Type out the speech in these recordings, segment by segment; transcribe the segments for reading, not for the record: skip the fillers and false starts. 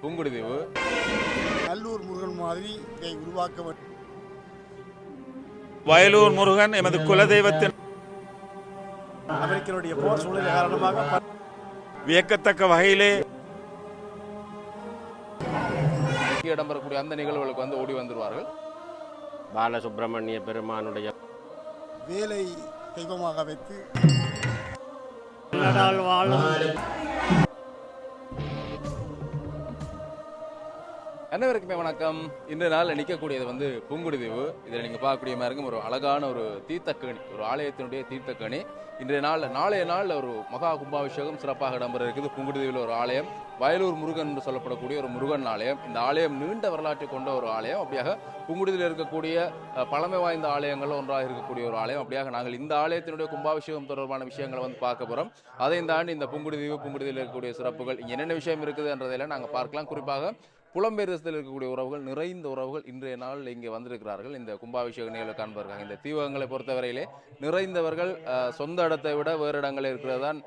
புங்குடுதீவு. நல்லூர் முருகன் மாதிரி இதை உருவாக்க வேண்டும். வயலூர் முருகன் எமது குலதெய்வத்தின் அமெரிக்கனுடைய போர் சூழல் காரணமாக வியக்கத்தக்க வகையிலே இடம்பெறக்கூடிய அந்த நிகழ்வுகளுக்கு வந்து ஓடி வந்துருவார்கள். பாலசுப்ரமணிய பெருமானுடைய வேலை தெய்வமாக வைத்து அனைவருக்குமே வணக்கம். இன்று நாள் நிற்கக்கூடியது வந்து புங்குடுதீவு. இதில் நீங்கள் பார்க்கக்கூடிய மாதிரி இருக்கும் ஒரு அழகான ஒரு தீர்த்தக்கணி, ஒரு ஆலயத்தினுடைய தீர்த்தக்கணி. நாளைய நாள் ஒரு மகா கும்பாபிஷேகம் சிறப்பாக இடம்பெற இருக்குது. புங்குடுதீவில் ஒரு ஆலயம், வயலூர் முருகன் என்று சொல்லப்படக்கூடிய ஒரு முருகன் ஆலயம். இந்த ஆலயம் நீண்ட வரலாற்றை கொண்ட ஒரு ஆலயம். அப்படியாக புங்குடுதீவில் இருக்கக்கூடிய பழமை வாய்ந்த ஆலயங்கள் ஒன்றாக இருக்கக்கூடிய ஒரு ஆலயம். அப்படியாக நாங்கள் இந்த ஆலயத்தினுடைய கும்பாபிஷேகம் தொடர்பான விஷயங்களை வந்து பார்க்க போகிறோம். அதையும் தாண்டி இந்த புங்குடுதீவில் இருக்கக்கூடிய சிறப்புகள், இங்கே என்னென்ன விஷயம் இருக்குதுன்றதையெல்லாம் நாங்கள் பார்க்கலாம். குறிப்பாக புலம்பெயர் தேசத்தில் இருக்கக்கூடிய உறவுகள், நிறைந்த உறவுகள் இன்றைய நாள் இங்கே வந்திருக்கிறார்கள். இந்த கும்பாபிஷேக நிகழ்வு காண்பார்கள். இந்த தீவகங்களை பொறுத்தவரையிலே நிறைந்தவர்கள் சொந்த இடத்தை விட வேறு இடங்களில் இருக்கிறதான்,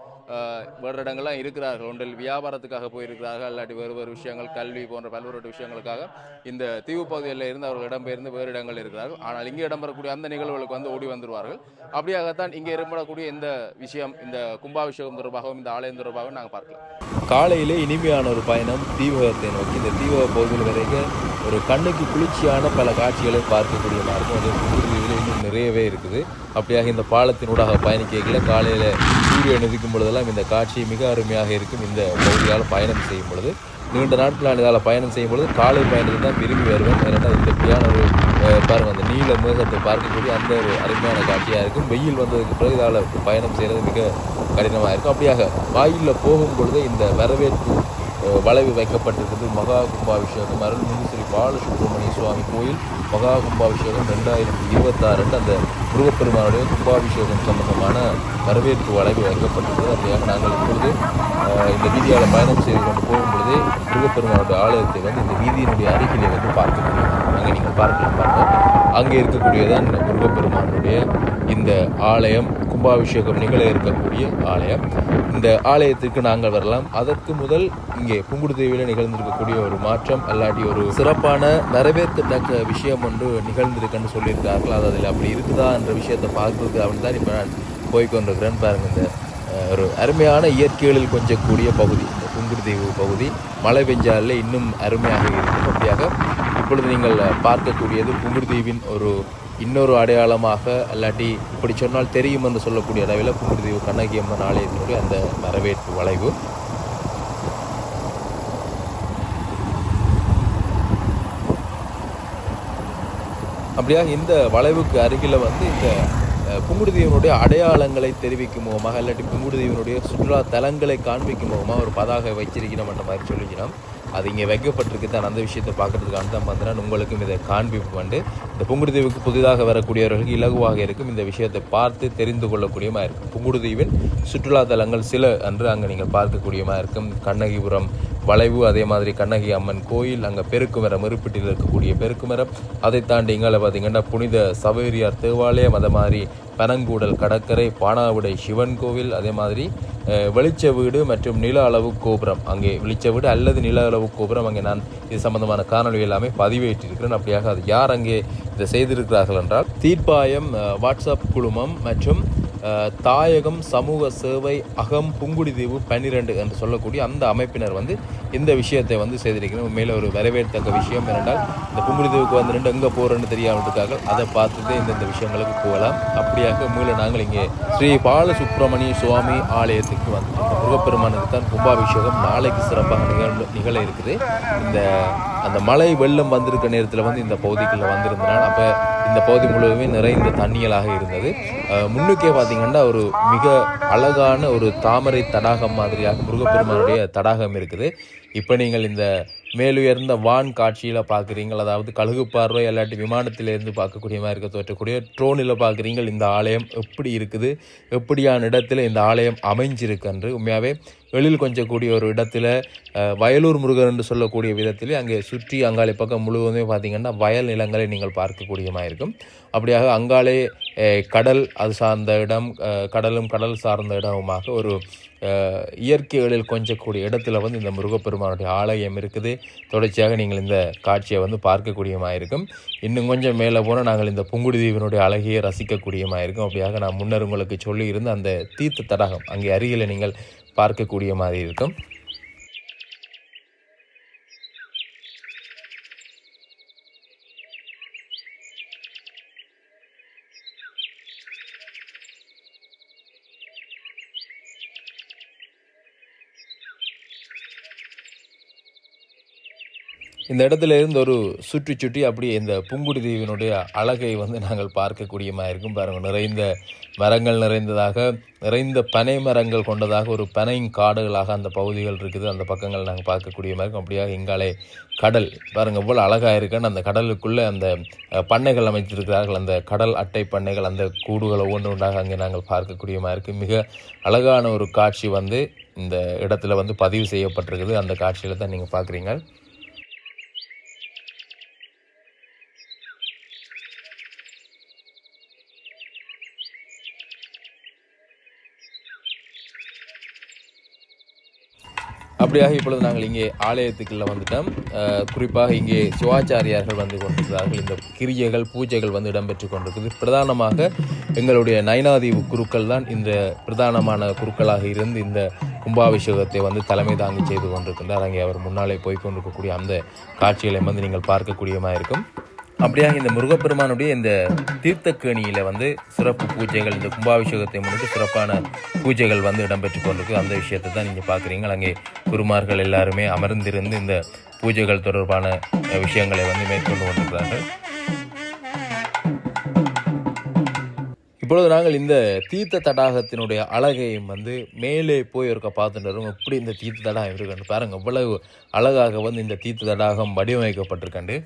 வேறு இடங்கள்லாம் இருக்கிறார்கள். ஒன்றில் வியாபாரத்துக்காக போயிருக்கிறார்கள், இல்லாட்டி வேறு விஷயங்கள், கல்வி போன்ற பல்வேறு விஷயங்களுக்காக இந்த தீவு பகுதியில் இருந்து அவர்கள் இடம்பெயர்ந்து வேறு இடங்கள் இருக்கிறார்கள். ஆனால் இங்கே இடம்பெறக்கூடிய அந்த நிகழ்வுகளுக்கு வந்து ஓடி வந்துருவார்கள். அப்படியாகத்தான் இங்கே இடம்பெறக்கூடிய இந்த விஷயம், இந்த கும்பாபிஷேகம் தொடர்பாகவும் இந்த ஆலயம் தொடர்பாகவும் நாங்கள் பார்க்கலாம். காலையிலே இனிமையான ஒரு பயணம் தீவகத்தை நோக்கி. இந்த தீவக பகுதியில் வரைக்கும் ஒரு கண்ணுக்கு குளிர்ச்சியான பல காட்சிகளை பார்க்கக்கூடிய மாதிரி அது புங்குடுதீவில் இன்னும் நிறையவே இருக்குது. அப்படியாக இந்த பாலத்தினூடாக பயணிக்கல காலையில் சூரியன் உதிக்கும் பொழுதெல்லாம் இந்த காட்சி மிக அருமையாக இருக்கும். இந்த பகுதியால் பயணம் செய்யும் பொழுது, நீண்ட நாட்களான இதால் பயணம் செய்யும் பொழுது காலை பயணத்தை தான் விரும்பி வருவேன். ஏன்னா இந்த இப்படியான ஒரு பாருங்கள், அந்த நீல மேகத்தை பார்க்கக்கூடிய அந்த ஒரு அருமையான காட்சியாக இருக்கும். வெயில் வந்ததுக்கு பிறகு இதால் பயணம் செய்கிறது மிக கடினமாக இருக்கும். அப்படியாக வாயிலில் போகும் பொழுது இந்த வரவேற்பு வளைவு வைக்கப்பட்டிருக்கிறது. மகா கும்பாபிஷேகம் அருள்மிகு ஸ்ரீ பாலசுப்ரமணிய சுவாமி கோயில் மகா கும்பாபிஷேகம் 2026 அந்த முருகப்பெருமானுடைய கும்பாபிஷேகம் சம்பந்தமான வரவேற்பு வளைவு வைக்கப்பட்டிருக்கிறது. அப்படியாக நாங்கள் இப்பொழுது இந்த வீதியால் பயணம் செய்து கொண்டு போகும் பொழுதே முருகப்பெருமானுடைய ஆலயத்தை வந்து இந்த வீதியினுடைய அருகிலே வந்து பார்க்கக்கூடிய அங்கே நீங்கள் பார்க்கலாம். அங்கே இருக்கக்கூடியதான் இந்த முருகப்பெருமானுடைய இந்த ஆலயம், கும்பாபிஷேகம் நிகழ இருக்கக்கூடிய ஆலயம். இந்த ஆலயத்திற்கு நாங்கள் வரலாம். அதற்கு முதல் இங்கே புங்குடுதீவில் நிகழ்ந்திருக்கக்கூடிய ஒரு மாற்றம், அல்லாட்டி ஒரு சிறப்பான வரவேற்கத்தக்க விஷயம் ஒன்று நிகழ்ந்திருக்குன்னு சொல்லியிருக்கார்கள். அது அதில் அப்படி இருக்குதா என்ற விஷயத்தை பார்க்கறதுக்கு அப்படின்னு தான் இப்போ நான் போய்கொண்டிருக்கிறேன். பாருங்கள், இந்த ஒரு அருமையான இயற்கைகளில் கொஞ்சக்கூடிய பகுதி இந்த புங்குடுதீவு பகுதி. மழை பெஞ்சாலே இன்னும் அருமையாக இருக்கும். அப்படியாக இப்பொழுது நீங்கள் பார்க்கக்கூடியது புங்குடுதீவின் ஒரு இன்னொரு அடையாளமாக, அல்லாட்டி இப்படி சொன்னால் தெரியும் என்று சொல்லக்கூடிய அளவில் புங்குடுதீவு கண்ணகி அம்மன் ஆலயத்தினுடைய அந்த வரவேற்பு வளைவு. அப்படியாக இந்த வளைவுக்கு அருகில் வந்து இந்த புங்குடுதீவினுடைய அடையாளங்களை தெரிவிக்கும் முகமாக, இல்லாட்டி புங்குடுதீவினுடைய சுற்றுலா தலங்களை காண்பிக்கும் முகமாக ஒரு பதாகை வச்சிருக்கணும் என்ற மாதிரி சொல்லிக்கிறோம். அது இங்கே வைக்கப்பட்டிருக்கு தான். அந்த விஷயத்தை பார்க்கறதுக்கான தான் வந்தேன். உங்களுக்கும் இதை காண்பிப்பு பண்ணி இந்த புங்குடுதீவுக்கு புதிதாக வரக்கூடியவர்களுக்கு இலகுவாக இருக்கும். இந்த விஷயத்தை பார்த்து தெரிந்து கொள்ளக்கூடியமாக இருக்கும். புங்குடுதீவின் சுற்றுலா தலங்கள் சில அன்று அங்கே நீங்கள் பார்க்கக்கூடியமாக இருக்கும். கண்ணகிபுரம் வளைவு, அதே மாதிரி கண்ணகி அம்மன் கோயில், அங்கே பெருக்குமரம், இருப்பிட்டில் இருக்கக்கூடிய பெருக்குமரம். அதை தாண்டி இங்கே பார்த்தீங்கன்னா புனித சவேரியார் தேவாலயம், அதே மாதிரி பனங்கூடல் கடற்கரை, பானாவுடை சிவன் கோவில், அதே மாதிரி வெளிச்ச வீடு மற்றும் நில அளவு கோபுரம். அங்கே வெளிச்ச வீடு அல்லது நில அளவு கோபுரம் அங்கே நான் இது சம்பந்தமான காணொலி எல்லாமே பதிவேற்றிருக்கிறேன். அப்படியாக அது யார் அங்கே இதை செய்திருக்கிறார்கள் என்றால் தீர்ப்பாயம் வாட்ஸ்அப் குழுமம் மற்றும் தாயகம் சமூக சேவை அகம் புங்குடுதீவு 12 என்று சொல்லக்கூடிய அந்த அமைப்பினர் வந்து இந்த விஷயத்தை வந்து செய்திருக்கிறேன். உண்மையில் ஒரு வரவேற்கத்தக்க விஷயம். ஏனென்றால் இந்த புங்குடுதீவுக்கு வந்து ரெண்டு எங்கே போகிறேன்னு தெரியாமல் இருக்காங்க. அதை பார்த்துட்டு இந்த விஷயங்களுக்கு போகலாம். அப்படியாக மீள நாங்கள் இங்கே ஸ்ரீ பாலசுப்ரமணிய சுவாமி ஆலயத்துக்கு வந்து முருகப்பெருமானுக்கு தான் கும்பாபிஷேகம் நாளைக்கு சிறப்பாக நிகழ இருக்குது. அந்த மழை வெள்ளம் வந்திருக்க நேரத்தில் வந்து இந்த பகுதிக்குள்ளே வந்திருந்தனால் அப்போ இந்த பகுதி முழுவதுமே நிறைந்த தண்ணியலாக இருந்தது. முன்னுக்கே பார்த்தீங்கன்னா ஒரு மிக அழகான ஒரு தாமரை தடாகம் மாதிரியாக முருகப்பெருமானுடைய தடாகம் இருக்குது. இப்போ நீங்கள் இந்த மேலுயர்ந்த வான் காட்சியில் பார்க்குறீங்கள், அதாவது கழுகு பார்வை இல்லாட்டி விமானத்திலேருந்து பார்க்கக்கூடிய மாதிரி இருக்க தோற்றக்கூடிய ட்ரோனில் பார்க்குறீங்கள் இந்த ஆலயம் எப்படி இருக்குது, எப்படியான இடத்துல இந்த ஆலயம் அமைஞ்சிருக்குன்று. உண்மையாகவே எழில் கொஞ்சக்கூடிய ஒரு இடத்துல வயலூர் முருகன் என்று சொல்லக்கூடிய விதத்திலே அங்கே சுற்றி அங்காளி பக்கம் முழுவதுமே பார்த்திங்கன்னா வயல் நிலங்களை நீங்கள் பார்க்கக்கூடியமாக இருக்கும். அப்படியாக அங்காளே கடல் அது சார்ந்த இடம், கடலும் கடல் சார்ந்த இடமுமாக ஒரு இயற்கை எழில் கொஞ்சக்கூடிய இடத்துல வந்து இந்த முருகப்பெருமானுடைய ஆலயம் இருக்குது. தொடர்ச்சியாக நீங்கள் இந்த காட்சியை வந்து பார்க்கக்கூடியமாக இருக்கும். இன்னும் கொஞ்சம் மேலே போனால் நாங்கள் இந்த புங்குடுதீவினுடைய அழகையை ரசிக்கக்கூடியமாக இருக்கும். அப்படியாக நான் முன்னர் உங்களுக்கு சொல்லியிருந்த அந்த தீர்த்த தடாகம் அங்கே அருகில் நீங்கள் பார்க்கக்கூடிய மாதிரி இருக்கும். இந்த இடத்துல இருந்து ஒரு சுற்றி அப்படியே இந்த புங்குடுதீவினுடைய அழகை வந்து நாங்கள் பார்க்கக்கூடியமாக இருக்கும். பாருங்கள், நிறைந்த மரங்கள் நிறைந்த பனை மரங்கள் கொண்டதாக ஒரு பனை காடுகளாக அந்த பகுதிகள் இருக்குது. அந்த பக்கங்கள் நாங்கள் பார்க்கக்கூடிய மாதிரி இருக்கும். அப்படியாக இங்காலே கடல் பாருங்கள் எவ்வளோ அழகாக இருக்குன்னு அந்த கடலுக்குள்ளே அந்த பண்ணைகள் அமைத்திருக்கிறார்கள். அந்த கடல் அட்டை பண்ணைகள், அந்த கூடுகள் ஒவ்வொன்றாக அங்கே நாங்கள் பார்க்கக்கூடிய மாதிரி இருக்குது. மிக அழகான ஒரு காட்சி வந்து இந்த இடத்துல வந்து பதிவு செய்யப்பட்டிருக்குது. அந்த காட்சியில் தான் நீங்கள் பார்க்குறீங்க. அப்படியாக இப்பொழுது நாங்கள் இங்கே ஆலயத்துக்குள்ளே வந்துட்டோம். குறிப்பாக இங்கே சிவாச்சாரியார்கள் வந்து கொண்டிருக்கிறார்கள். இந்த கிரியைகள் பூஜைகள் வந்து இடம்பெற்று கொண்டிருக்குது. பிரதானமாக எங்களுடைய நயனாதீவு குருக்கள் தான் இந்த பிரதானமான குருக்களாக இருந்து இந்த கும்பாபிஷேகத்தை வந்து தலைமை தாங்கி செய்து கொண்டிருக்கின்றார். அங்கே அவர் முன்னாலே போய் கொண்டிருக்கக்கூடிய அந்த காட்சிகளை வந்து நீங்கள் பார்க்கக்கூடியமாக இருக்கும். அப்படியாக இந்த முருகப்பெருமானுடைய இந்த தீர்த்தக்கேணியில் வந்து சிறப்பு பூஜைகள், இந்த கும்பாபிஷேகத்தை முன்னிட்டு சிறப்பான பூஜைகள் வந்து இடம்பெற்று கொண்டிருக்கு. அந்த விஷயத்தை தான் நீங்கள் பார்க்குறீங்க. அங்கே குருமார்கள் எல்லாருமே அமர்ந்திருந்து இந்த பூஜைகள் தொடர்பான விஷயங்களை வந்து மேற்கொண்டு கொண்டிருக்கிறார்கள். இப்பொழுது நாங்கள் இந்த தீர்த்த தடாகத்தினுடைய அழகையும் வந்து மேலே போய் இருக்க பார்த்துட்டு வரோம். எப்படி இந்த தீர்த்த தடாகம் இருக்குன்னு பாருங்கள். இவ்வளவு அழகாக வந்து இந்த தீர்த்த தடாகம் வடிவமைக்கப்பட்டிருக்காண்டு.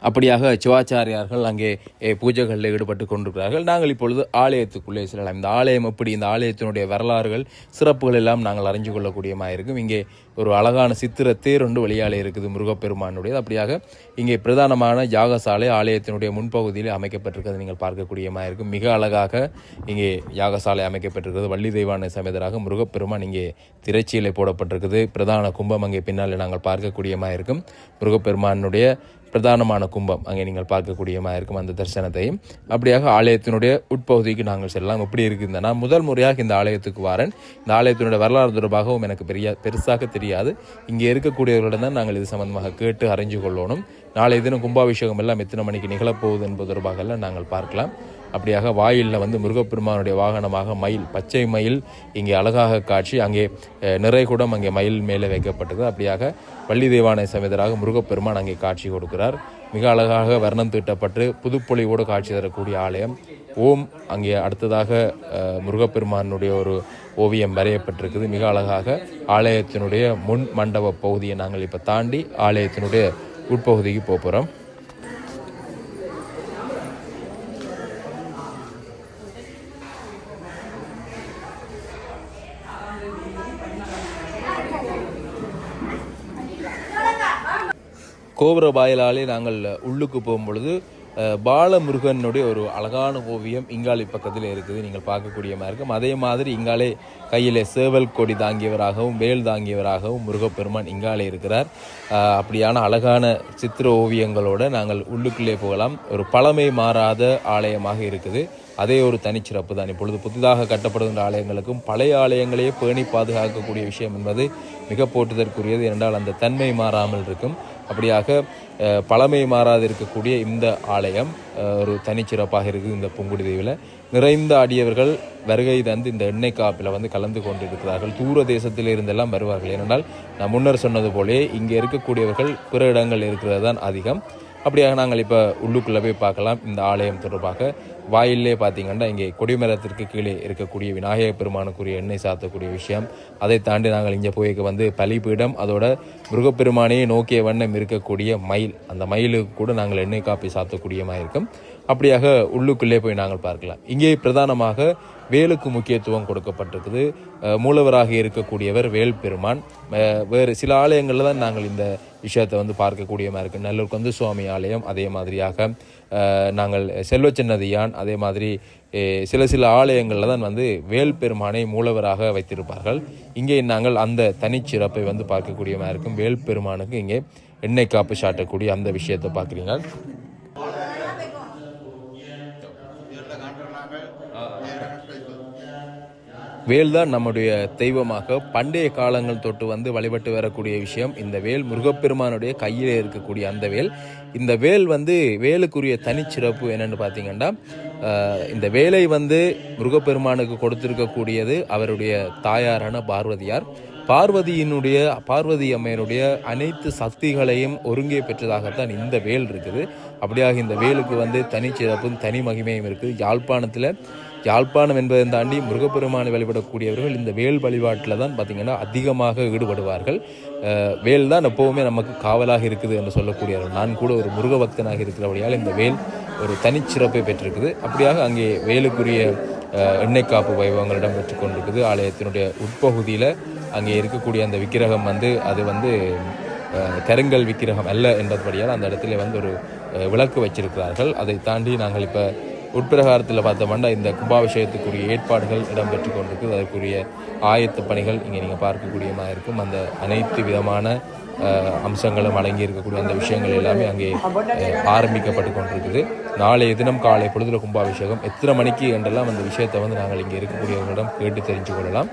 அப்படியாக சிவாச்சாரியார்கள் அங்கே பூஜைகளில் ஈடுபட்டு கொண்டிருக்கிறார்கள். நாங்கள் இப்பொழுது ஆலயத்துக்குள்ளே செல்லலாம். இந்த ஆலயம் எப்படி, இந்த ஆலயத்தினுடைய வரலாறுகள், சிறப்புகள் எல்லாம் நாங்கள் அறிஞ்சு கொள்ளக்கூடியமாக இருக்கும். இங்கே ஒரு அழகான சித்திர தேர் ஒன்று வெளியாலே இருக்குது முருகப்பெருமானுடையது. அப்படியாக இங்கே பிரதானமான யாகசாலை ஆலயத்தினுடைய முன்பகுதியில் அமைக்கப்பட்டிருக்கிறது நீங்கள் பார்க்கக்கூடியமாக இருக்கும். மிக அழகாக இங்கே யாகசாலை அமைக்கப்பட்டிருக்கிறது. வள்ளி தெய்வானை சமேதராக முருகப்பெருமான் இங்கே திரைச்சீலை போடப்பட்டிருக்குது. பிரதான கும்பம் அங்கே பின்னால் நாங்கள் பார்க்கக்கூடியமாக இருக்கும். முருகப்பெருமானுடைய பிரதானமான கும்பம் அங்கே நீங்கள் பார்க்கக்கூடியமாக இருக்கும் அந்த தரிசனத்தையும். அப்படியாக ஆலயத்தினுடைய உட்பகுதிக்கு நாங்கள் செல்லலாம். எப்படி இருக்குதுன்னா, நான் முதல் முறையாக இந்த ஆலயத்துக்கு வரேன். இந்த ஆலயத்தினுடைய வரலாறு தொடர்பாகவும் எனக்கு பெருசாக தெரியாது. இங்கே இருக்கக்கூடியவர்களிடம் தான் நாங்கள் இது சம்பந்தமாக கேட்டு அறிஞ்சு கொள்ளணும். நாளைய தினம் கும்பாபிஷேகம் எல்லாம் எத்தனை மணிக்கு நிகழப்போகுது என்பது தொடர்பாக எல்லாம் நாங்கள் பார்க்கலாம். அப்படியாக வாயிலில் வந்து முருகப்பெருமானுடைய வாகனமாக மயில், பச்சை மயில் இங்கே அழகாக காட்சி. அங்கே நிறைகுடம் அங்கே மயில் மேலே வைக்கப்பட்டது. அப்படியாக வள்ளி தெய்வானை சமேதராக முருகப்பெருமான் அங்கே காட்சி கொடுக்கிறார். மிக அழகாக வர்ணம் தீட்டப்பட்டு புதுப்பொலிவோடு காட்சி தரக்கூடிய ஆலயம். ஓம் அங்கே அடுத்ததாக முருகப்பெருமானுடைய ஒரு ஓவியம் வரையப்பட்டிருக்குது. மிக அழகாக ஆலயத்தினுடைய முன் மண்டப பகுதியை நாங்கள் இப்போ தாண்டி ஆலயத்தினுடைய உட்பகுதிக்கு போகிறோம். கோபுர வாயிலாலே நாங்கள் உள்ளுக்கு போகும்பொழுது பாலமுருகனுடைய ஒரு அழகான ஓவியம் இங்காளி பக்கத்தில் இருக்குது, நீங்கள் பார்க்கக்கூடிய மாதிரி இருக்கும். அதே மாதிரி இங்காலே கையில் சேவல் கொடி தாங்கியவராகவும் வேல் தாங்கியவராகவும் முருகப்பெருமான் இங்காலே இருக்கிறார். அப்படியான அழகான சித்திர ஓவியங்களோடு நாங்கள் உள்ளுக்குள்ளே போகலாம். ஒரு பழமை மாறாத ஆலயமாக இருக்குது. அதே ஒரு தனிச்சிறப்பு தான். இப்பொழுது புதிதாக கட்டப்படுகின்ற ஆலயங்களுக்கும் பழைய ஆலயங்களையே பேணி பாதுகாக்கக்கூடிய விஷயம் என்பது மிக போற்றுதற்குரியது. என்றால் அந்த தன்மை மாறாமல் இருக்கும். அப்படியாக பழமை மாறாது இருக்கக்கூடிய இந்த ஆலயம் ஒரு தனிச்சிறப்பாக இருக்குது. இந்த புங்குடுதீவில் நிறைந்த அடியவர்கள் வருகை தந்து இந்த எண்ணெய் காப்பில் வந்து கலந்து கொண்டிருக்கிறார்கள். தூர தேசத்தில் இருந்தெல்லாம் வருவார்கள். ஏனென்றால் நான் முன்னர் சொன்னது போலே இங்கே இருக்கக்கூடியவர்கள் பிற இடங்கள் இருக்கிறது தான் அதிகம். அப்படியாக நாங்கள் இப்போ உள்ளுக்குள்ளே போய் பார்க்கலாம். இந்த ஆலயம் தொடர்பாக வாயிலே பார்த்தீங்கன்னா இங்கே கொடிமரத்திற்கு கீழே இருக்கக்கூடிய விநாயகர் பெருமானுக்குரிய எண்ணெய் சாத்தக்கூடிய விஷயம், அதை தாண்டி நாங்கள் இங்கே போய் வந்து பலிபீடம், அதோட முருகப்பெருமானையே நோக்கிய வண்ணம் இருக்கக்கூடிய மயில், அந்த மயிலுக்கு கூட நாங்கள் எண்ணெய் காப்பி சாத்தக்கூடியமாக இருக்கும். அப்படியாக உள்ளுக்குள்ளே போய் நாங்கள் பார்க்கலாம். இங்கே பிரதானமாக வேலுக்கு முக்கியத்துவம் கொடுக்கப்பட்டிருக்குது. மூலவராக இருக்கக்கூடியவர் வேல் பெருமான். வேறு சில ஆலயங்களில் தான் நாங்கள் இந்த விஷயத்தை வந்து பார்க்கக்கூடியமாக இருக்குது. நல்லூர் கந்து சுவாமி ஆலயம், அதே மாதிரியாக நாங்கள் செல்வச்சின்னதியான், அதே மாதிரி சில ஆலயங்களில் தான் வந்து வேல் பெருமானை மூலவராக வைத்திருப்பார்கள். இங்கே நாங்கள் அந்த தனிச்சிறப்பை வந்து பார்க்கக்கூடியமாக இருக்கும். வேல் பெருமானுக்கு இங்கே எண்ணெய் காப்பு சாட்டக்கூடிய அந்த விஷயத்தை பார்க்குறீங்க. வேல் தான் நம்முடைய தெய்வமாக பண்டைய காலங்கள் தொட்டு வந்து வழிபட்டு வரக்கூடிய விஷயம். இந்த வேல் முருகப்பெருமானுடைய கையில் இருக்கக்கூடிய அந்த வேல். இந்த வேல் வந்து வேலுக்குரிய தனிச்சிறப்பு என்னென்னு பார்த்தீங்கன்னா, இந்த வேலை வந்து முருகப்பெருமானுக்கு கொடுத்திருக்கக்கூடியது அவருடைய தாயாரான பார்வதியார். பார்வதி அம்மையினுடைய அனைத்து சக்திகளையும் ஒருங்கே பெற்றதாகத்தான் இந்த வேல் இருக்குது. அப்படியாக இந்த வேலுக்கு வந்து தனிச்சிறப்பும் தனி மகிமையும் இருக்குது. யாழ்ப்பாணம் என்பதை தாண்டி முருகப்பெருமானை வழிபடக்கூடியவர்கள் இந்த வேல் வழிபாட்டில் தான் பார்த்திங்கன்னா அதிகமாக ஈடுபடுவார்கள். வேல் தான் எப்போவுமே நமக்கு காவலாக இருக்குது என்று சொல்லக்கூடியவர்கள். நான் கூட ஒரு முருக பக்தனாக இருக்கிறபடியால் இந்த வேல் ஒரு தனிச்சிறப்பை பெற்றிருக்குது. அப்படியாக அங்கே வேலுக்குரிய எண்ணெய் காப்பு வைபவங்களிடம் பெற்றுக்கொண்டிருக்குது. ஆலயத்தினுடைய உட்பகுதியில் அங்கே இருக்கக்கூடிய அந்த விக்கிரகம் வந்து அது வந்து கருங்கல் விக்கிரகம் அல்ல என்பதுபடியால் அந்த இடத்துல வந்து ஒரு விளக்கு வச்சிருக்கிறார்கள். அதை தாண்டி நாங்கள் இப்போ உட்பிரகாரத்தில் பார்த்தோம்னா இந்த கும்பாபிஷேகத்துக்குரிய ஏற்பாடுகள் இடம்பெற்று கொண்டிருக்கு. அதற்குரிய ஆயத்த பணிகள் இங்கே நீங்கள் பார்க்கக்கூடியமாக இருக்கும். அந்த அனைத்து விதமான அம்சங்களும் அடங்கி இருக்கக்கூடிய அந்த விஷயங்கள் எல்லாமே அங்கே ஆரம்பிக்கப்பட்டு கொண்டிருக்குது. நாளைய தினம் காலை பொழுதுல கும்பாபிஷேகம் எத்தனை மணிக்கு என்றெல்லாம் அந்த விஷயத்தை வந்து நாங்கள் இங்கே இருக்கக்கூடியவர்களிடம் கேட்டு தெரிஞ்சு கொள்ளலாம்.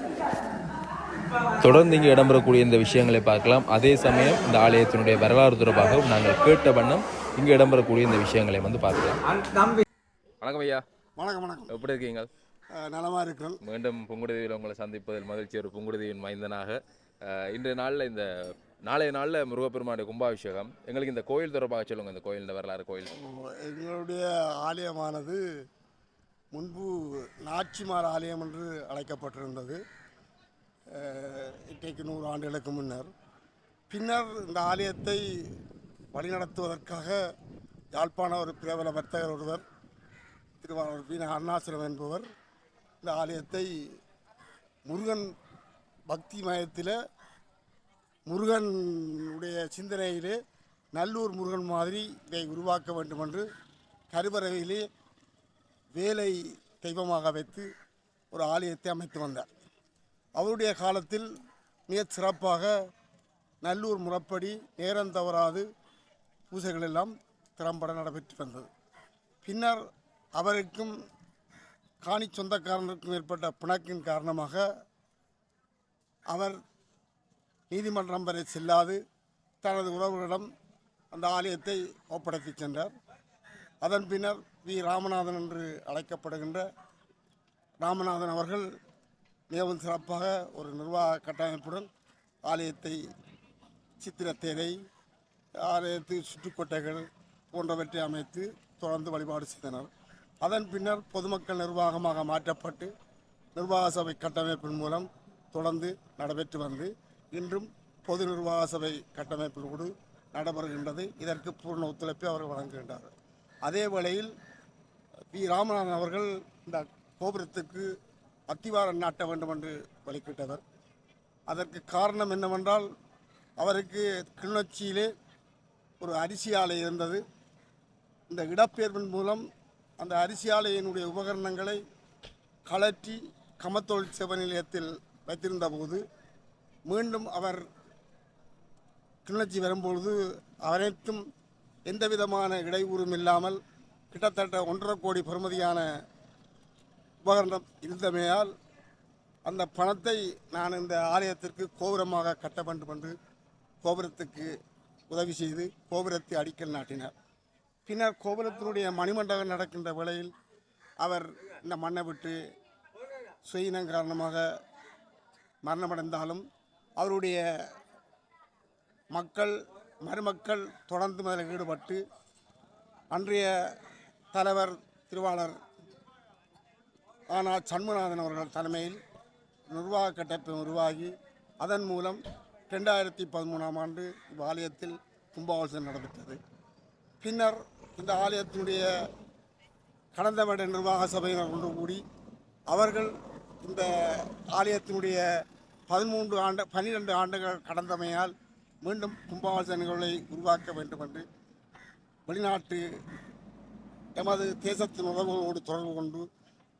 தொடர்ந்து இங்கே இடம்பெறக்கூடிய இந்த விஷயங்களை பார்க்கலாம். அதே சமயம் இந்த ஆலயத்தினுடைய வரலாறு தொடர்பாகவும் நாங்கள் கேட்ட வண்ணம் இங்கே இடம்பெறக்கூடிய இந்த விஷயங்களை வந்து பார்க்கலாம். வணக்கம் ஐயா. வணக்கம் வணக்கம். எப்படி இருக்கீங்க? நலமாக இருக்கிறோம். மீண்டும் புங்குடுதீவில் உங்களை சந்திப்பதில் மகிழ்ச்சி. ஒரு புங்குடுதீவின் மைந்தனாக இன்றைய நாளில் இந்த நாளைய நாளில் முருகப்பெருமானுடைய கும்பாபிஷேகம். எங்களுக்கு இந்த கோயில் தொடர்பாக சொல்லுங்கள். இந்த கோயில், இந்த வரலாறு கோயில். எங்களுடைய ஆலயமானது முன்பு நாச்சிமார் ஆலயம் என்று அழைக்கப்பட்டிருந்தது. இன்றைக்கு 100 ஆண்டுகளுக்கு முன்னர். பின்னர் இந்த ஆலயத்தை வழிநடத்துவதற்காக யாழ்ப்பாண ஒரு பிரபல வர்த்தகர் ஒருவர், திருவாரூர் வீண அருணாசலம் என்பவர், இந்த ஆலயத்தை முருகன் பக்தி மயத்தில் முருகனுடைய சிந்தனையிலே நல்லூர் முருகன் மாதிரி இதை உருவாக்க வேண்டும் என்று கருவறையிலே வேலை தெய்வமாக வைத்து ஒரு ஆலயத்தை அமைத்து வந்தார். அவருடைய காலத்தில் மிக சிறப்பாக நல்லூர் முறைப்படி நேரம் தவறாது பூஜைகள் எல்லாம் திறம்பட நடைபெற்று வந்தது. பின்னர் அவருக்கும் காணி சொந்தக்காரனுக்கும் ஏற்பட்ட பிணக்கின் காரணமாக அவர் நீதிமன்றம் வரை செல்லாது தனது உறவுகளிடம் அந்த ஆலயத்தை ஒப்படைத்து சென்றார். அதன் பின்னர் வி. ராமநாதன் என்று அழைக்கப்படுகின்ற ராமநாதன் அவர்கள் மிகவும் சிறப்பாக ஒரு நிர்வாக கட்டமைப்புடன் ஆலயத்தை சித்திரத்தேரை, ஆலயத்து சுற்றுக்கோட்டைகள் போன்றவற்றை அமைத்து தொடர்ந்து வழிபாடு செய்தனர். அதன் பின்னர் பொதுமக்கள் நிர்வாகமாக மாற்றப்பட்டு நிர்வாக சபை கட்டமைப்பின் மூலம் தொடர்ந்து நடைபெற்று வந்து இன்றும் பொது நிர்வாக சபை கட்டமைப்போடு நடைபெறுகின்றது. இதற்கு பூர்ண ஒத்துழைப்பை அவர்கள் வழங்குகின்றார்கள். அதே வேளையில் வி. ராமநாதன் அவர்கள் இந்த கோபுரத்துக்கு அத்திவாரம் நாட்ட வேண்டும் என்று வழிகிட்டவர். அதற்கு காரணம் என்னவென்றால், அவருக்கு கிளிநொச்சியிலே ஒரு அரிசி ஆலை இருந்தது. இந்த இடப்பெயர்வின் மூலம் அந்த அரிசி ஆலையினுடைய உபகரணங்களை கலற்றி கமத்தொழில் சேவை நிலையத்தில் வைத்திருந்த போது மீண்டும் அவர் கிளிநொச்சி வரும்பொழுது அனைத்தும் எந்த விதமான இடையூறும் இல்லாமல் கிட்டத்தட்ட 1.5 கோடி பெறுமதியான உபகரணம் இருந்தமையால் அந்த பணத்தை நான் இந்த ஆலயத்திற்கு கோபுரமாக கட்ட வேண்டும் என்று கோபுரத்துக்கு உதவி செய்து கோபுரத்தை அடிக்கல் நாட்டினார். பின்னர் கோபுரத்தினுடைய மணிமண்டபம் நடக்கின்ற வேளையில் அவர் இந்த மண்ணை விட்டு சுயினம் காரணமாக மரணமடைந்தாலும் அவருடைய மருமக்கள் தொடர்ந்து அதில் ஈடுபட்டு அன்றைய தலைவர் திருவாளர் ஆனால் சண்முகநாதன் அவர்கள் தலைமையில் நிர்வாக கட்டமைப்பு உருவாகி அதன் மூலம் 2013ஆம் ஆண்டு இவ்வாலயத்தில் கும்பாபிஷேகம் நடைபெற்றது. பின்னர் இந்த ஆலயத்தினுடைய கடந்த வருட நிர்வாக சபையினர் ஒன்று கூடி அவர்கள் இந்த ஆலயத்தினுடைய 12 ஆண்டுகள் கடந்தமையால் மீண்டும் கும்பாபிஷேக நிகழ்வை உருவாக்க வேண்டும் என்று வெளிநாட்டு எமது தேசத்தின் உறவுகளோடு தொடர்பு கொண்டு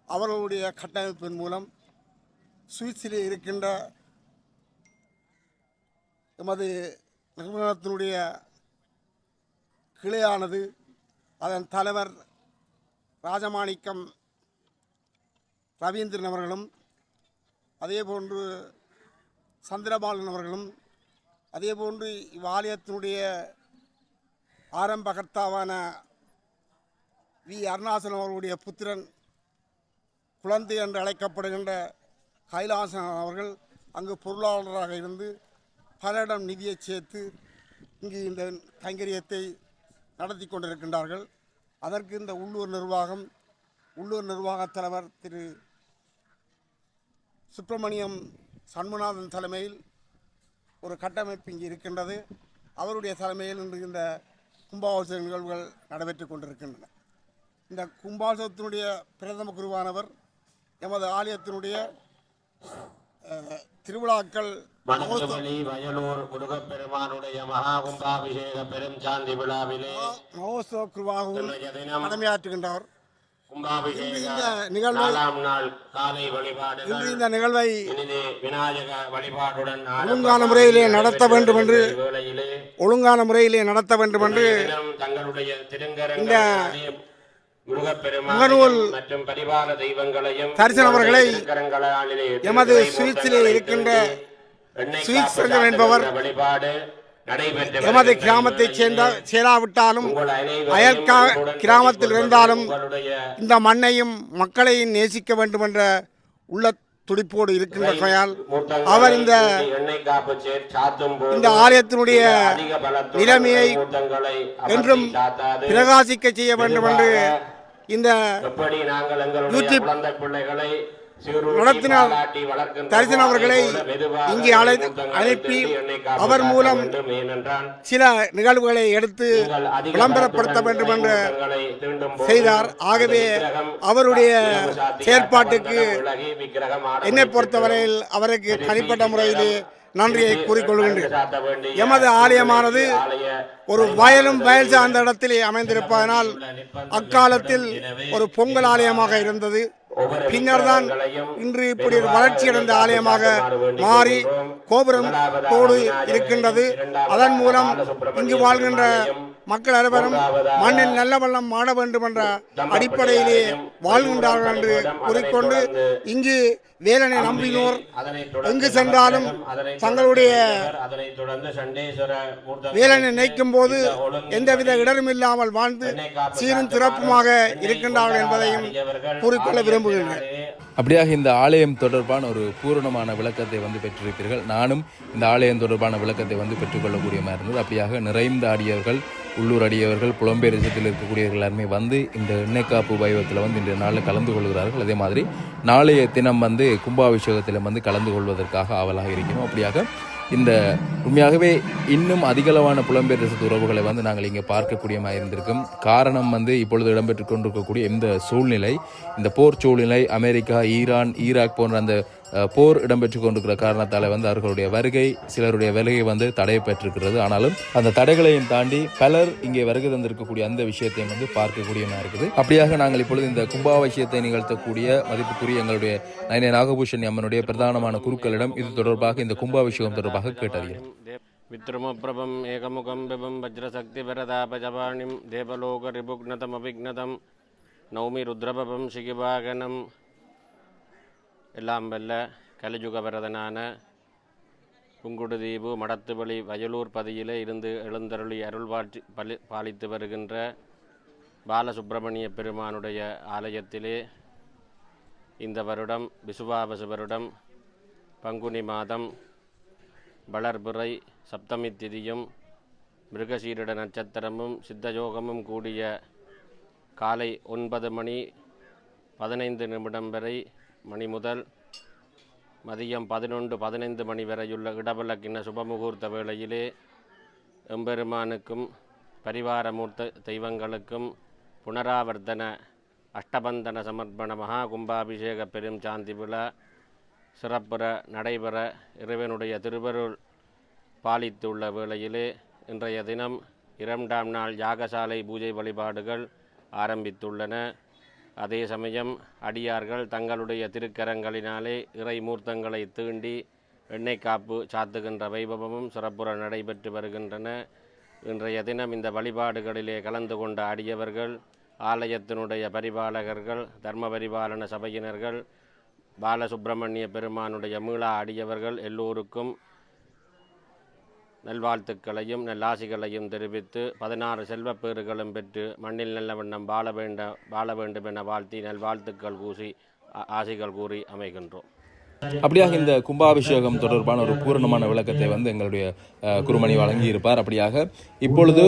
அவர்களுடைய கட்டமைப்பின் மூலம் சுவிஸிலே இருக்கின்ற எமது நிறுவனத்தினுடைய கிளையானது அதன் தலைவர் ராஜமாணிக்கம் ரவீந்திரன் அவர்களும் அதேபோன்று சந்திரபாலன் அவர்களும் அதேபோன்று இவ்வாலயத்தினுடைய ஆரம்ப கர்த்தாவான வி அருணாசலம் அவர்களுடைய புத்திரன் குழந்தை என்று அழைக்கப்படுகின்ற கைலாசன் அவர்கள் அங்கு பொருளாளராக இருந்து பலரிடம் நிதியை சேர்த்து இங்கு இந்த கைங்கரியத்தை நடத்தி கொண்டிருக்கின்றார்கள். அதற்கு இந்த உள்ளூர் நிர்வாகத் தலைவர் திரு சுப்பிரமணியம் சண்முகநாதன் தலைமையில் ஒரு கட்டமைப்பு இங்கு இருக்கின்றது. அவருடைய தலைமையில் இன்று இந்த கும்பாபிஷேக நிகழ்வுகள் நடைபெற்று கொண்டிருக்கின்றன. இந்த கும்பாபிஷேகத்தினுடைய பிரதம குருவானவர் எமது ஆலயத்தினுடைய திருவிழாக்கள் வயலூர் முருகப்பெருமானுடைய மகா கும்பாபிஷேக பெரும் சாந்தி விழாவிலே மகோத்சவ குருவாகவும் கடமையாற்றுகின்றவர். இந்த நிகழ்வை ஒழுங்கான முறையிலே நடத்த வேண்டும் என்று இந்த முகநூல் தரிசனம் அவர்களை எமது சுவிஸிலே இருக்கின்ற சுவிஸ் சங்கம் என்பவர் எமது கிராமத்தை சேராவிட்டாலும் அயல் கிராமத்தில் இருந்தாலும் இந்த மண்ணையும் மக்களையும் நேசிக்க வேண்டும் என்ற உள்ள துடிப்போடு இருக்கின்றமையால் அவர் இந்த ஆலயத்தினுடைய நிலைமையை என்றும் பிரகாசிக்க செய்ய வேண்டும் என்று இந்த யூடியூப் நடத்தினார் தரிசனம் அவர்களை இங்கே அழைப்பி அவர் மூலம் சில நிகழ்வுகளை எடுத்து விளம்பரப்படுத்த வேண்டும் என்று செய்தார். ஆகவே அவருடைய செயற்பாட்டுக்கு என்னை பொறுத்தவரையில் அவருக்கு தனிப்பட்ட முறையிலே நன்றியை கூறிக்கொள்கின்றேன். எமது ஆலயமானது ஒரு வயல் சார்ந்த இடத்திலே அமைந்திருப்பதனால் அக்காலத்தில் ஒரு பொங்கல் ஆலயமாக இருந்தது. பின்னர் தான் இன்று இப்படி ஒரு வளர்ச்சியடைந்த ஆலயமாக மாறி கோபுரத்தோடு இருக்கின்றது. அதன் மூலம் இங்கு வாழ்கின்ற மக்கள் அனைவரும் மண்ணில் நல்ல வண்ணம் மாட வேண்டும் என்ற அடிப்படையிலே வாழ்கின்றார்கள் என்று கூறிக்கொண்டு இங்கு வேலனை நம்பினோர் எங்கு சென்றாலும் தங்களுடைய வேலனை நினைக்கும் போது எந்தவித இடரும் இல்லாமல் வாழ்ந்து சீரும் சிறப்புமாக இருக்கின்றார்கள் என்பதையும் கூறிக்கொள்ள விரும்புகின்றேன். அப்படியாக இந்த ஆலயம் தொடர்பான ஒரு பூரணமான விளக்கத்தை பெற்றிருப்பீர்கள். நானும் இந்த ஆலயம் தொடர்பான விளக்கத்தை பெற்றுக்கொள்ளக்கூடிய மாதிரி இருந்தது. அப்படியாக நிறைந்த அடியவர்கள், உள்ளூர் அடியவர்கள், புலம்பெயர் தேசத்தில் இருக்கக்கூடியவர்கள் எல்லாருமே இந்த எண்ணெய்க்காப்பு வைபவத்தில் இன்றைய நாளில் கலந்து கொள்கிறார்கள். அதே மாதிரி நாளைய தினம் கும்பாபிஷேகத்தில் கலந்து கொள்வதற்காக ஆவலாக இருக்கணும். அப்படியாக இந்த உண்மையாகவே இன்னும் அதிகளவான புலம்பெயர் தேசத்து உறவுகளை நாங்கள் இங்கே பார்க்கக்கூடிய மாதிரி இருந்திருக்கும். காரணம் இப்பொழுது இடம்பெற்று கொண்டிருக்கக்கூடிய இந்த சூழ்நிலை, இந்த போர் சூழ்நிலை, அமெரிக்கா, ஈரான், ஈராக் போன்ற அந்த போர் இடம்பெற்று கொண்டிருக்கிற காரணத்தால் அவர்களுடைய வருகை, சிலருடைய வருகை தடை பெற்றிருக்கிறது. ஆனாலும் அந்த தடைகளையும் தாண்டி பலர் இங்கே வருகை தந்திருக்கக்கூடிய அந்த விஷயத்தையும் பார்க்கக்கூடியமாக இருக்குது. அப்படியாக நாங்கள் இப்பொழுது இந்த கும்பாபிஷேகத்தை நிகழ்த்தக்கூடிய மதிப்புக்குரிய எங்களுடைய நயன நாகபூஷணி அம்மனுடைய பிரதானமான குருக்களிடம் இது தொடர்பாக, இந்த கும்பாபிஷேகம் தொடர்பாக கேட்டறிகிறோம். வித்ருமப்ரபம் ஏகமுகம் பிபம் வஜ்ரசக்தி வரதாபஜபாணிம் தேவலோக ரிபுக்னதம் அபிக்னதம் நௌமி ருத்ரபபம் சிகிபாகனம். எல்லாம் வல்ல கலியுக வரதனான புங்குடுதீவு மடத்துவழி வயலூர் பதியிலே இருந்து எழுந்தருளி அருள்வாட்சி பாலித்து வருகின்ற பாலசுப்பிரமணிய பெருமானுடைய ஆலயத்திலே இந்த வருடம் விசுவாவசு வருடம் பங்குனி மாதம் வளர்பிறை சப்தமி திதியும் மிருகசீரிட நட்சத்திரமும் சித்தயோகமும் கூடிய காலை 9 மணி 15 நிமிடம் வரை மணி முதல் மதியம் 11:15 மணி வரையுள்ள இடவிலக்கின சுபமுகூர்த்த வேளையிலே எம்பெருமானுக்கும் பரிவாரமூர்த்த தெய்வங்களுக்கும் புனராவர்த்தன அஷ்டபந்தன சமர்ப்பண மகா கும்பாபிஷேக பெரும் சாந்தி விழா சிறப்புற நடைபெற இறைவனுடைய திருவருள் பாலித்துள்ள வேளையிலே இன்றைய தினம் 2ஆம் நாள் யாகசாலை பூஜை வழிபாடுகள் ஆரம்பித்துள்ளன. அதே சமயம் அடியார்கள் தங்களுடைய திருக்கரங்களினாலே இறை மூர்த்தங்களை தீண்டி எண்ணெய் காப்பு சாத்துகின்ற வைபவமும் சிறப்புற நடைபெற்று வருகின்றன. இன்றைய தினம் இந்த வழிபாடுகளிலே கலந்து கொண்ட அடியவர்கள், ஆலயத்தினுடைய பரிபாலகர்கள், தர்ம பரிபாலன சபையினர்கள், பாலசுப்பிரமணிய பெருமானுடைய மீளா அடியவர்கள் எல்லோருக்கும் நல்வாழ்த்துக்களையும் நல்லாசிகளையும் தெரிவித்து 16 செல்வப்பேறுகளும் பெற்று மண்ணில் நல்ல வண்ணம் வாழ வேண்டும் என வாழ்த்தி நல்வாழ்த்துக்கள் கூறி ஆசிகள் கூறி அமைகின்றோம். அப்படியாக இந்த கும்பாபிஷேகம் தொடர்பான ஒரு பூரணமான விளக்கத்தை எங்களுடைய குருமணி வழங்கியிருப்பார். அப்படியாக இப்பொழுது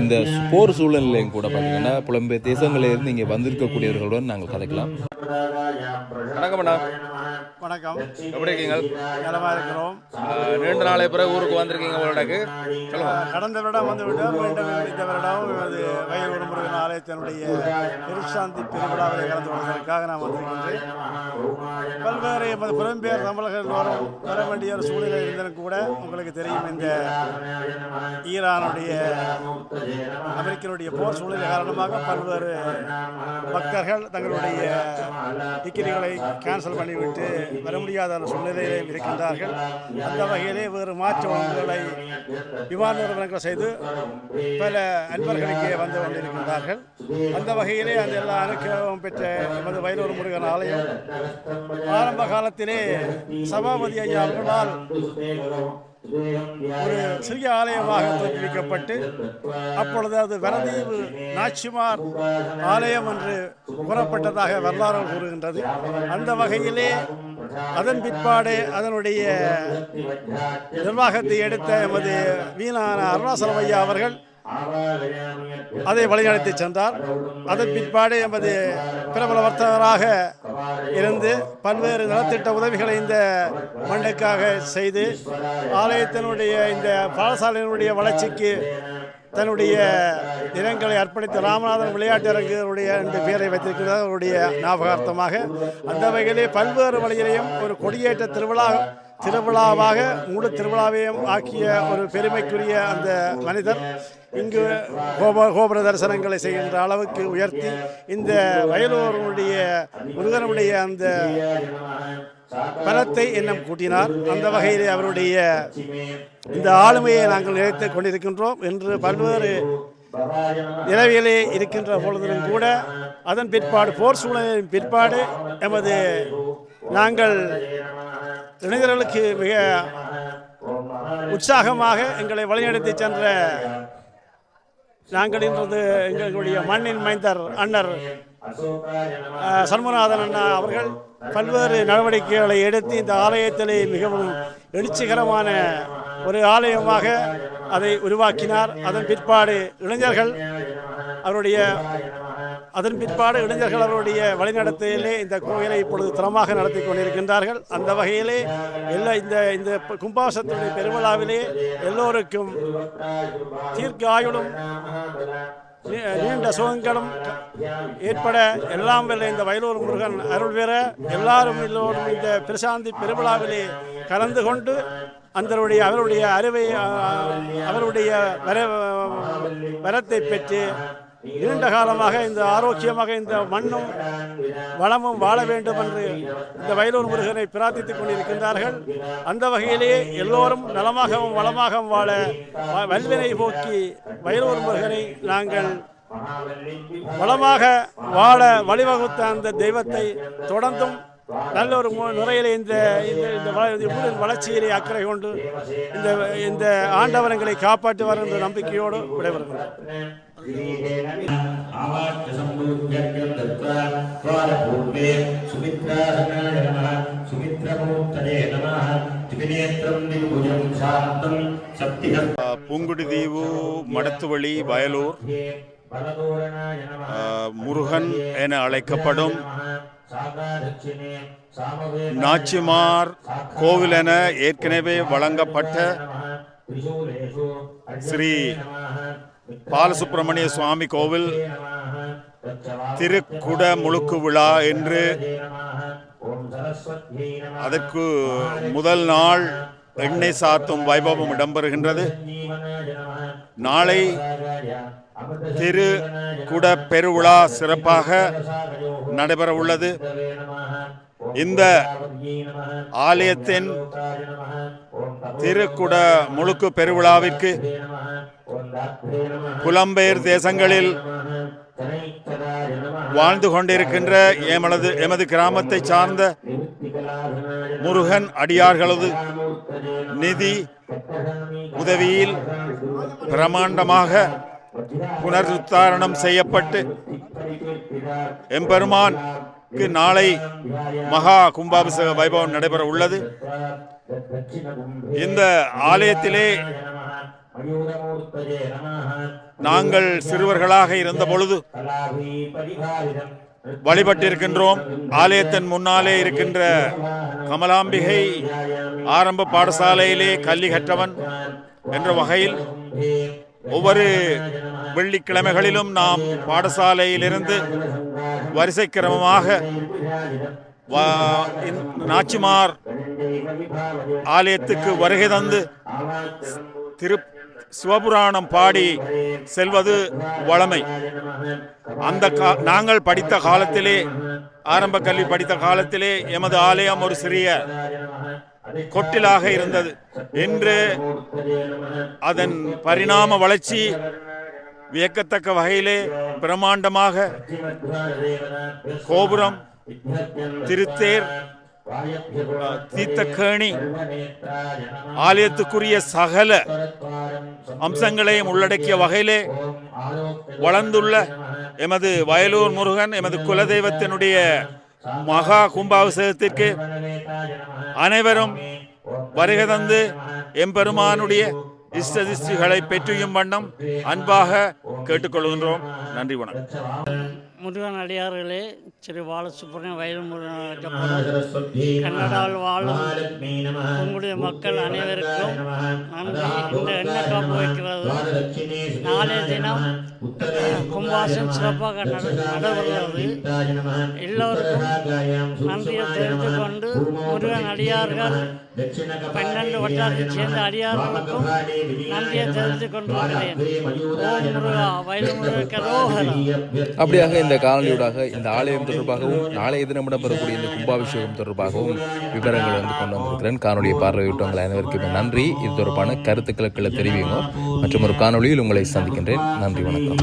இந்த போர் சூழ்நிலையும் கூட பார்த்தீங்கன்னா புலம்பெயர் தேசங்களிலிருந்து இங்கே வந்திருக்கக்கூடியவர்களுடன் நாங்கள் கதைக்கலாம். வணக்கம் அண்ணா. வணக்கம். எப்படி இருக்கீங்க? நலமாக இருக்கிறோம். நீண்ட நாளை பிறகு ஊருக்கு வந்திருக்கீங்க. உங்களுக்கு கடந்த வருடம் வந்து விட்டோம். மீண்டும் இந்த வருடம் வயலூர் முருகன் ஆலயத்தினுடைய திருச்சாந்தி பெருவிழாவில் கலந்து கொள்வதற்காக நான் வந்திருக்கின்றேன். பல்வேறு புலம்பெயர் தமிழர்கள் வர வேண்டிய ஒரு சூழ்நிலை இருந்தாலும் கூட உங்களுக்கு தெரியும், இந்த ஈரானுடைய அமெரிக்கனுடைய போர் சூழ்நிலை காரணமாக பல்வேறு பக்தர்கள் தங்களுடைய டிக்கெட்டுகளை கேன்சல் பண்ணிவிட்டு வர முடியாத சூழ்நிலையிலும் இருக்கின்றார்கள். அந்த வகையிலே வேறு மாற்று வழங்குகளை விமான நிறுவனங்கள் செய்து பல அன்பர்களுக்கு வந்து கொண்டிருக்கின்றார்கள். அந்த வகையிலே அந்த எல்லா அனுக்கிரகம் பெற்ற எமது வயலூர் முருகன் ஆலயம் ஆரம்ப காலத்திலே சபாபதி ஐயா அவர்களால் ஒரு சிறிய ஆலயமாக தோற்றுவிக்கப்பட்டு அப்பொழுது அது வரதீவு நாச்சிமார் ஆலயம் என்று கூறப்பட்டதாக வரலாறு கூறுகின்றது. அந்த வகையிலே அதன் பிற்பாடு அதனுடைய நிர்வாகத்தை எடுத்த எமது வீணான அருணாசலம் ஐயா அவர்கள் அதை வழிநடத்தி சென்றார். அதன் பிற்பாடு எமது பிரபல வர்த்தகராக இருந்து பல்வேறு நலத்திட்ட உதவிகளை இந்த மண்ணுக்காக செய்து ஆலயத்தினுடைய இந்த பாடசாலையினுடைய வளர்ச்சிக்கு தன்னுடைய நிலங்களை அர்ப்பணித்த ராமநாதன் விளையாட்டு அரங்குடைய 2 பேரை வைத்திருக்கிறார் அவருடைய ஞாபகார்த்தமாக. அந்த வகையிலே பல்வேறு வழியிலையும் ஒரு கொடியேற்ற திருவிழாவாக முழு திருவிழாவையும் ஆக்கிய ஒரு பெருமைக்குரிய அந்த மனிதர் இங்கு கோபுர தரிசனங்களை செய்கின்ற அளவுக்கு உயர்த்தி இந்த வயலூருடைய முருகனுடைய அந்த பலத்தை எண்ணம் கூட்டினார். அந்த வகையிலே அவருடைய இந்த ஆளுமையை நாங்கள் நினைத்துக் கொண்டிருக்கின்றோம். என்று பல்வேறு நிலவிலே இருக்கின்ற பொழுதிலும் கூட அதன் பிற்பாடு போர் சூழலின் பிற்பாடு எமது நாங்கள் இளைஞர்களுக்கு மிக உற்சாகமாக எங்களை வழிநடத்தி சென்ற நாங்கள் இன்றது எங்களுடைய மண்ணின் மைந்தர் அண்ணர் சண்முகநாதன் அண்ணா அவர்கள் பல்வேறு நடவடிக்கைகளை எடுத்து இந்த ஆலயத்திலே மிகவும் எழுச்சிகரமான ஒரு ஆலயமாக அதை உருவாக்கினார். அதன் பிற்பாடு இளைஞர்கள் அவருடைய வழிநடத்தையிலே இந்த கோயிலை இப்பொழுது தரமாக நடத்தி கொண்டிருக்கின்றார்கள். அந்த வகையிலே இந்த கும்பாசத்துடைய பெருவிழாவிலே எல்லோருக்கும் தீர்க்க ஆயுளும் நீண்ட சுகங்களும் ஏற்பட எல்லாம் வல்ல இந்த வயலூர் முருகன் அருள் பெற எல்லோரும் இந்த பிரசாந்தி பெருவிழாவிலே கலந்து கொண்டு அவருடைய அறிவை அவருடைய வரத்தை பெற்று நீண்ட காலமாக இந்த ஆரோக்கியமாக இந்த மண்ணும் வளமும் வாழ வேண்டும் என்று இந்த வயலூர் முருகனை பிரார்த்தித்துக் கொண்டிருக்கின்றார்கள். அந்த வகையிலேயே எல்லோரும் நலமாகவும் வளமாகவும் வாழ வல்வினை போக்கி வயலூர் முருகனை நாங்கள் வளமாக வாழ வழிவகுத்த அந்த தெய்வத்தை தொடர்ந்தும் நல்ல ஒரு முறையில் இந்த ஊரின் வளர்ச்சியிலே அக்கறை கொண்டு இந்த ஆண்டவரங்களை காப்பாற்றுவார் என்ற நம்பிக்கையோடு விடைபெறுகிறேன். புங்குடுதீவு, மடத்துவழி, வயலூர் முருகன் என அழைக்கப்படும் நாச்சிமார் கோவில் என ஏற்கனவே வழங்கப்பட்ட ஸ்ரீ பாலசுப்பிரமணிய சுவாமி கோவில் திருக்குட முழுக்கு விழா என்று அதற்கு முதல் நாள் எண்ணெய் சாத்தும் வைபவம் இடம்பெறுகின்றது. நாளை திரு குட பெருவிழா சிறப்பாக நடைபெற உள்ளது. இந்த ஆலயத்தின் திருக்குட முழுக்கு பெருவிழாவிற்கு புலம்பெயர் தேசங்களில் வாழ்ந்து கொண்டிருக்கின்ற எமது கிராமத்தை சார்ந்த முருகன் அடியார்களது நிதி உதவியில் பிரமாண்டமாக புனருத்தாரணம் செய்யப்பட்டு எம்பெருமானுக்கு நாளை மகா கும்பாபிஷேக வைபவம் நடைபெற உள்ளது. இந்த ஆலயத்திலே நாங்கள் சிறுவர்களாக இருந்த பொழுது வழிபட்டிருக்கின்றோம். ஆலயத்தின் முன்னாலே இருக்கின்ற கமலாம்பிகை ஆரம்ப பாடசாலையிலே கல்வி கற்றவன் என்ற வகையில் ஒவ்வொரு வெள்ளிக்கிழமைகளிலும் நாம் பாடசாலையிலிருந்து வரிசை கிரமமாக நாச்சிமார் ஆலயத்துக்கு வருகை தந்து சிவபுராணம் பாடி செல்வது வழமை. நாங்கள் படித்த காலத்திலே, ஆரம்ப கல்வி படித்த காலத்திலே எமது ஆலயம் ஒரு சிறிய கொட்டிலாக இருந்தது. இன்று அதன் பரிணாம வளர்ச்சி வியக்கத்தக்க வகையிலே பிரம்மாண்டமாக கோபுரம், திருத்தேர், தீர்த்தக்கேணி, ஆலயத்துக்குரிய சகல அம்சங்களையும் உள்ளடக்கிய வகையிலே வளர்ந்துள்ள எமது வயலூர் முருகன் எமது குலதெய்வத்தினுடைய மகா கும்பாபிஷேகத்திற்கு அனைவரும் வருகை தந்து எம்பெருமானுடைய இஷ்டதிஷ்டிகளை பெற்றியும் வண்ணம் அன்பாக கேட்டுக்கொள்கின்றோம். நன்றி, வணக்கம். முருகன் அடியார்களே, ஸ்ரீ பாலசுப்ரமணிய வயலூர் முருகன் கன்னடாவில் வாழும் உங்களுடைய மக்கள் அனைவருக்கும் நன்றி. இந்த எண்ணெய் காப்பு வைக்கிறது நாளைய தினம் கும்பாசம் சிறப்பாக நடைபெறுகிறது. எல்லோருக்கும் நன்றியை தெரிந்து கொண்டு முருகன் அடியார்கள் 12 வட்டாரத்தைச் சேர்ந்த அடியார்களுக்கும் நன்றியை தெரிந்து கொண்டிருக்கிறேன். ஓம் முருகா, வயலூர் முருகன். அப்படியாக இந்த காணொலியூடாக இந்த ஆலயம் தொடர்பாகவும் நாளைய தினம் இடம்பெறக்கூடிய இந்த கும்பாபிஷேகம் தொடர்பாகவும் விவரங்களை கொண்டு வந்திருக்கிறேன். காணொலியை பார்வையிட்டவங்கள் அனைவருக்குமே நன்றி. இது தொடர்பான கருத்துக்களை தெரிவிங்க. மற்றும் ஒரு காணொலியில் உங்களை சந்திக்கின்றேன். நன்றி, வணக்கம்.